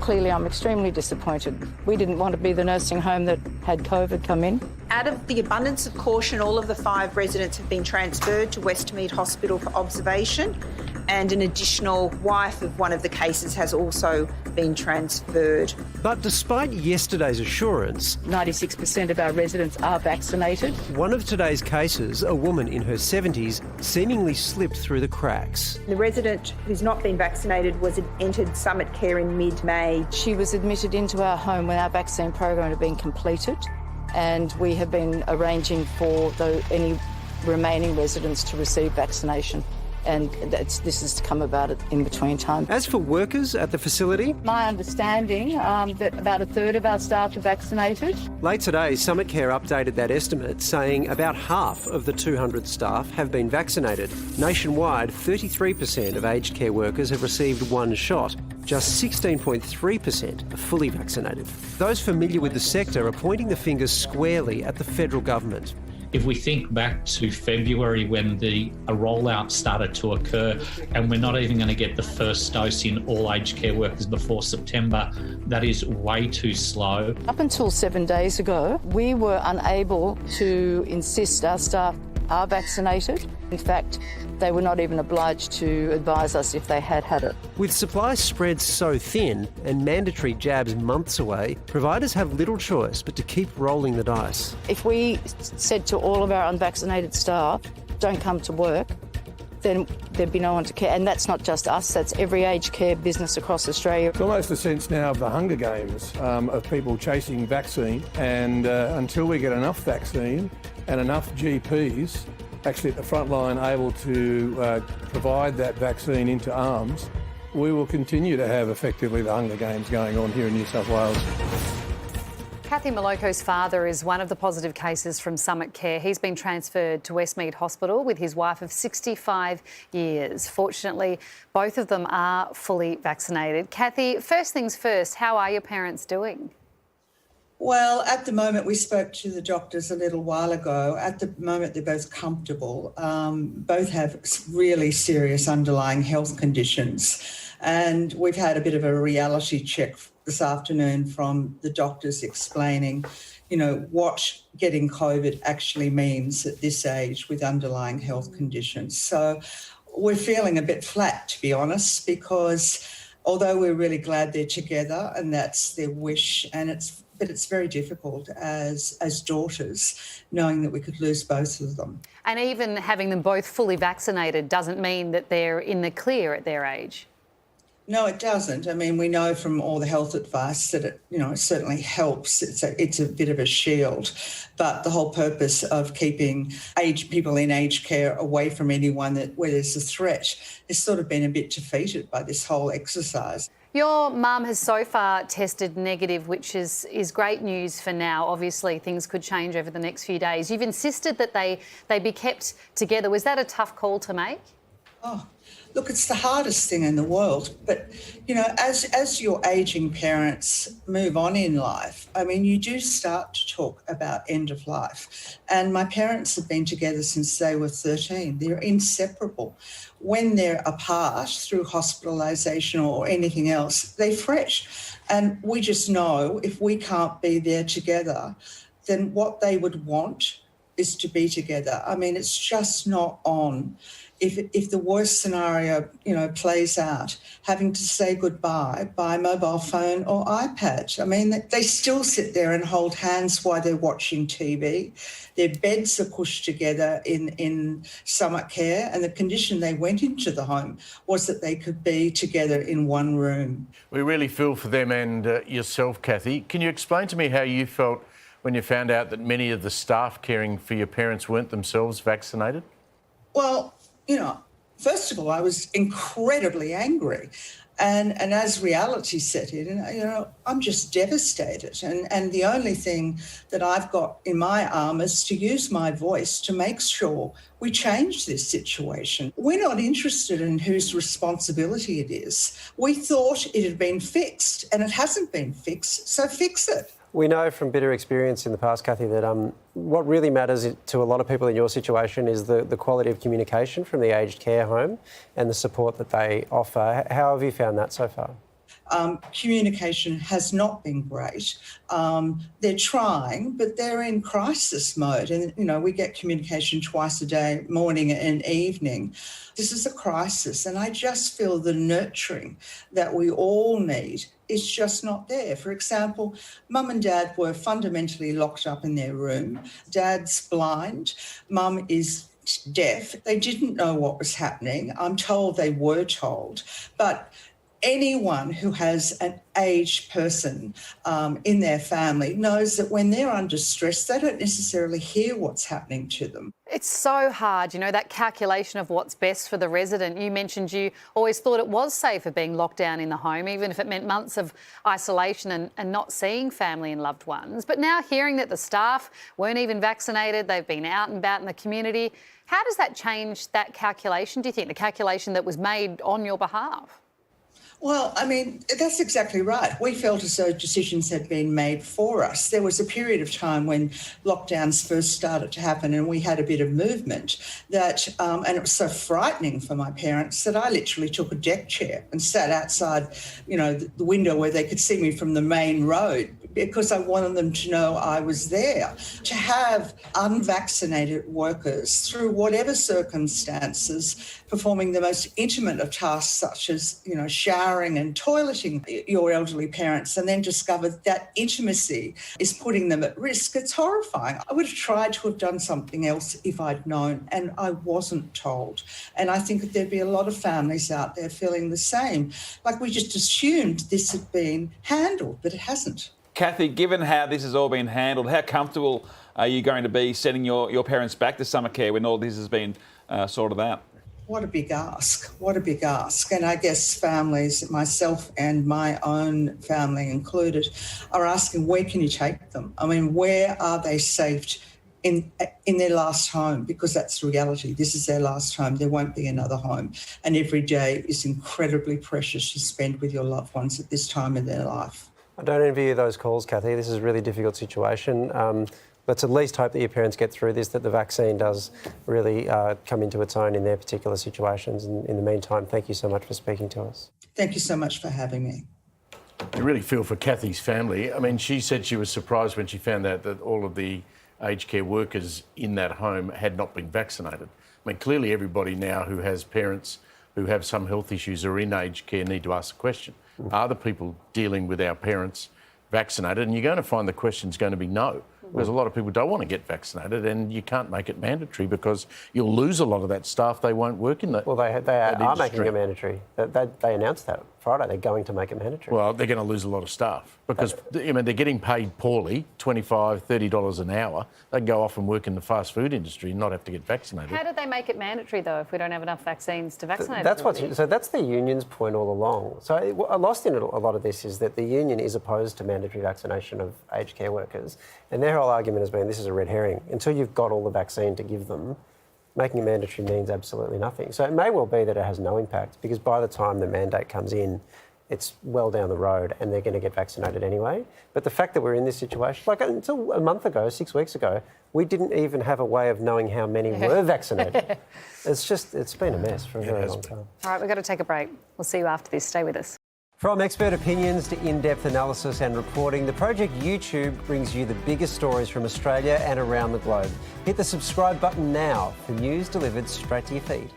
clearly I'm extremely disappointed. We didn't want to be the nursing home that had COVID come in. Out of the abundance of caution, all of the 5 residents have been transferred to Westmead Hospital for observation, and an additional wife of one of the cases has also been transferred. But despite yesterday's assurance, 96% of our residents are vaccinated. one of today's cases, a woman in her 70s, seemingly slipped through the cracks. The resident who's not been vaccinated was entered Summit Care in mid-May. She was admitted into our home when our vaccine program had been completed, and we have been arranging for any remaining residents to receive vaccination. And this has come about in between time. As for workers at the facility, My understanding that about a third of our staff are vaccinated. late today, Summit Care updated that estimate, saying about half of the 200 staff have been vaccinated. Nationwide, 33% of aged care workers have received one shot. Just 16.3% are fully vaccinated. Those familiar with the sector are pointing the fingers squarely at the federal government. If we think back to February when a rollout started to occur, and we're not even going to get the first dose in all aged care workers before September, that is way too slow. Up until 7 days ago, we were unable to insist our staff are vaccinated. In fact, they were not even obliged to advise us if they had had it. With supply spread so thin and mandatory jabs months away, providers have little choice but to keep rolling the dice. If we said to all of our unvaccinated staff, don't come to work, then there'd be no one to care. And that's not just us, that's every aged care business across Australia. It's almost a sense now of the Hunger Games, of people chasing vaccine, and until we get enough vaccine and enough GPs actually at the front line able to provide that vaccine into arms, we will continue to have effectively the Hunger Games going on here in New South Wales. Kathy Maloko's father is one of the positive cases from Summit Care. He's been transferred to Westmead Hospital with his wife of 65 years. Fortunately, both of them are fully vaccinated. Kathy, first things first, how are your parents doing? Well, at the moment, we spoke to the doctors a little while ago. At the moment, they're both comfortable. Both have really serious underlying health conditions. And we've had a bit of a reality check this afternoon from the doctors explaining, what getting COVID actually means at this age with underlying health conditions. So we're feeling a bit flat, to be honest, because although we're really glad they're together and that's their wish, but it's very difficult as daughters, knowing that we could lose both of them. And even having them both fully vaccinated doesn't mean that they're in the clear at their age. No, it doesn't. I mean, we know from all the health advice that it certainly helps. It's a bit of a shield, but the whole purpose of keeping people in aged care away from anyone where there's a threat has sort of been a bit defeated by this whole exercise. Your mum has so far tested negative, which is great news for now. Obviously, things could change over the next few days. You've insisted that they be kept together. Was that a tough call to make? Oh, look, it's the hardest thing in the world. But, as your ageing parents move on in life, I mean, you do start to talk about end of life. And my parents have been together since they were 13. They're inseparable. When they're apart through hospitalisation or anything else, they're fresh. And we just know if we can't be there together, then what they would want is to be together. I mean, it's just not on. If the worst scenario, plays out, having to say goodbye by mobile phone or iPad. I mean, they still sit there and hold hands while they're watching TV. Their beds are pushed together in Summit Care, and the condition they went into the home was that they could be together in one room. We really feel for them and yourself, Kathy. Can you explain to me how you felt when you found out that many of the staff caring for your parents weren't themselves vaccinated? Well, first of all, I was incredibly angry. And as reality set in, I'm just devastated. And the only thing that I've got in my arm is to use my voice to make sure we change this situation. We're not interested in whose responsibility it is. We thought it had been fixed, and it hasn't been fixed, so fix it. We know from bitter experience in the past, Kathy, that what really matters to a lot of people in your situation is the quality of communication from the aged care home and the support that they offer. How have you found that so far? Communication has not been great. They're trying, but they're in crisis mode. And, you know, we get communication twice a day, morning and evening. This is a crisis. And I just feel the nurturing that we all need is just not there. For example, Mum and Dad were fundamentally locked up in their room. Dad's blind, Mum is deaf. They didn't know what was happening. I'm told they were told. But anyone who has an aged person in their family knows that when they're under stress, they don't necessarily hear what's happening to them. It's so hard, you know, that calculation of what's best for the resident. You mentioned you always thought it was safer being locked down in the home, even if it meant months of isolation and not seeing family and loved ones. But now hearing that the staff weren't even vaccinated, they've been out and about in the community, how does that change that calculation, do you think, the calculation that was made on your behalf? Well, I mean, that's exactly right. We felt as though decisions had been made for us. There was a period of time when lockdowns first started to happen and we had a bit of movement that, and it was so frightening for my parents that I literally took a deck chair and sat outside, you know, the window where they could see me from the main road because I wanted them to know I was there. To have unvaccinated workers through whatever circumstances performing the most intimate of tasks such as, you know, showering and toileting your elderly parents and then discover that intimacy is putting them at risk. It's horrifying. I would have tried to have done something else if I'd known, and I wasn't told. And I think that there'd be a lot of families out there feeling the same. Like we just assumed this had been handled, but it hasn't. Cathy, given how this has all been handled, how comfortable are you going to be sending your parents back to summer care when all this has been sorted out? What a big ask. What a big ask. And I guess families, myself and my own family included, are asking, where can you take them? I mean, where are they saved in their last home? Because that's the reality. This is their last home. There won't be another home. And every day is incredibly precious to spend with your loved ones at this time in their life. I don't envy you those calls, Cathy. This is a really difficult situation. Let's at least hope that your parents get through this, that the vaccine does really come into its own in their particular situations. And in the meantime, thank you so much for speaking to us. Thank you so much for having me. You really feel for Cathy's family. I mean, she said she was surprised when she found out that all of the aged care workers in that home had not been vaccinated. I mean, clearly everybody now who has parents who have some health issues or in aged care need to ask the question, are the people dealing with our parents vaccinated? And you're going to find the question's going to be no. Because a lot of people don't want to get vaccinated and you can't make it mandatory because you'll lose a lot of that staff. They won't work in that. Well, they are making it mandatory. They announced that Friday. They're going to make it mandatory. Well, they're going to lose a lot of staff because I mean, they're getting paid poorly, $25, $30 an hour. They can go off and work in the fast food industry and not have to get vaccinated. How did they make it mandatory, though, if we don't have enough vaccines to vaccinate So that's the union's point all along. So lost in a lot of this is that the union is opposed to mandatory vaccination of aged care workers. And their whole argument has been this is a red herring. Until you've got all the vaccine to give them, making it mandatory means absolutely nothing. So it may well be that it has no impact because by the time the mandate comes in, it's well down the road and they're going to get vaccinated anyway. But the fact that we're in this situation, like until a month ago, 6 weeks ago, we didn't even have a way of knowing how many were vaccinated. It's been a mess for a very long time. All right, we've got to take a break. We'll see you after this. Stay with us. From expert opinions to in-depth analysis and reporting, the Project YouTube brings you the biggest stories from Australia and around the globe. Hit the subscribe button now for news delivered straight to your feed.